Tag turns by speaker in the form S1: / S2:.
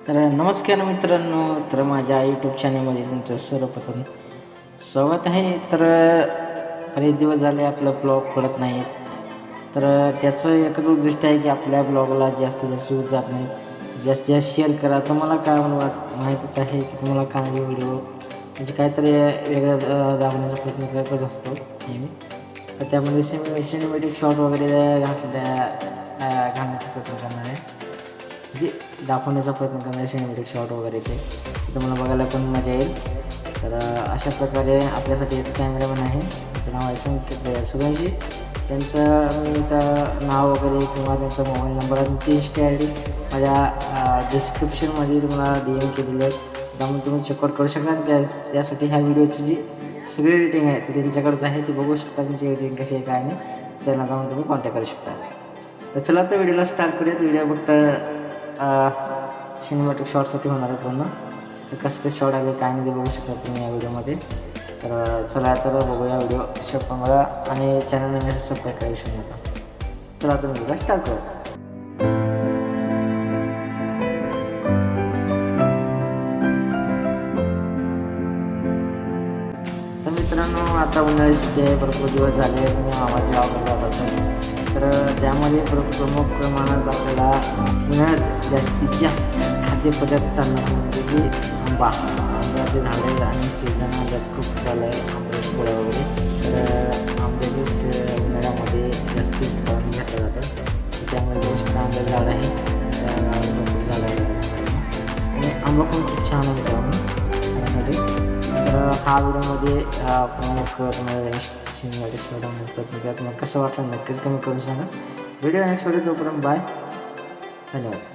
S1: तर नमस्कार मित्रांनो, तर माझ्या यूट्यूब चॅनलमध्ये तुमचं सर्वप्रथम स्वागत आहे. तर बरेच दिवस झाले आपलं ब्लॉग पडत नाहीत. तर त्याचं एकच उद्दिष्ट आहे की आपल्या ब्लॉगला जास्तीत जास्त व्ह्यूज जात नाहीत, जास्तीत जास्त शेअर करा. तुम्हाला काय मला माहितीच आहे की तुम्हाला काय व्हिडिओ म्हणजे काहीतरी वेगळं दाखवण्याचा प्रयत्न करतच असतो नेहमी. तर त्यामध्ये सिनेमॅटिक शॉट वगैरे घालण्याचा प्रयत्न करणार आहे, जे दाखवण्याचा प्रयत्न करणार सिनेमॅटिक शॉट वगैरे ते तुम्हाला बघायला पण मजा येईल. तर अशा प्रकारे आपल्यासाठी एक कॅमेरामॅन आहे, त्याचं नाव आहे संकेत सुगंशी. त्यांचं मी इथं नाव वगैरे किंवा त्यांचा मोबाईल नंबर, त्यांची इंस्टा आय डी माझ्या डिस्क्रिप्शनमध्ये तुम्हाला DM केलेली आहे, त्यामुळे तुम्ही चेकआउट करू शकता. त्यासाठी ह्या व्हिडिओची जी सगळी एडिटिंग आहे ती त्यांच्याकडेच आहे, ती बघू शकता त्यांची एडिटिंग कशी आहे काय नाही, त्यांना जाऊन तुम्ही कॉन्टॅक्ट करू शकता. तर चला तर व्हिडिओला स्टार्ट करूयात. व्हिडिओ फक्त सिनेमॅटिक शॉटसाठी होणार आहे पूर्ण. तर कसं शॉट आले काय नाही ते बघू शकता तुम्ही या व्हिडिओमध्ये. तर चला तर बघूया व्हिडिओ शेवट पण बघा आणि चॅनलने सबस्क्राईब करायला विसरू नका. चला तर व्हिडिओला स्टार्ट करूया. तर मित्रांनो, आता उन्हाळी सुट्टी आहे, भरपूर दिवस झाले तुम्ही मामाच्या गावाकडे जात असाल. तर त्यामध्ये प्रमुख प्रमाणात आपल्याला उन्हाळ्यात जास्तीत जास्त खाद्यपदार्थ चालणार म्हणजे की आंब्याचे झाडे आणि सीझन आंब्याच खूप चालू आहे, आंब्याची पोळ्या वगैरे. तर आंब्याचे उन्हाळ्यामध्ये जास्ती उत्पादन घेतलं जातं. तर त्यामध्ये गोष्ट आंब्याचं झाड आहे, त्या भरपूर झाडं आहे आणि आंबा पण खूप छान होतो त्यासाठी. तर हा व्हिडिओमध्ये प्रमुख तुम्हाला सिनेमॅटिक शॉट होण्याचा प्रयत्न केला. तुम्हाला कसं वाटलं नक्कीच कमी करून सांगा. व्हिडिओ नेक्स्ट व्हिडिओ तोपर्यंत बाय, धन्यवाद.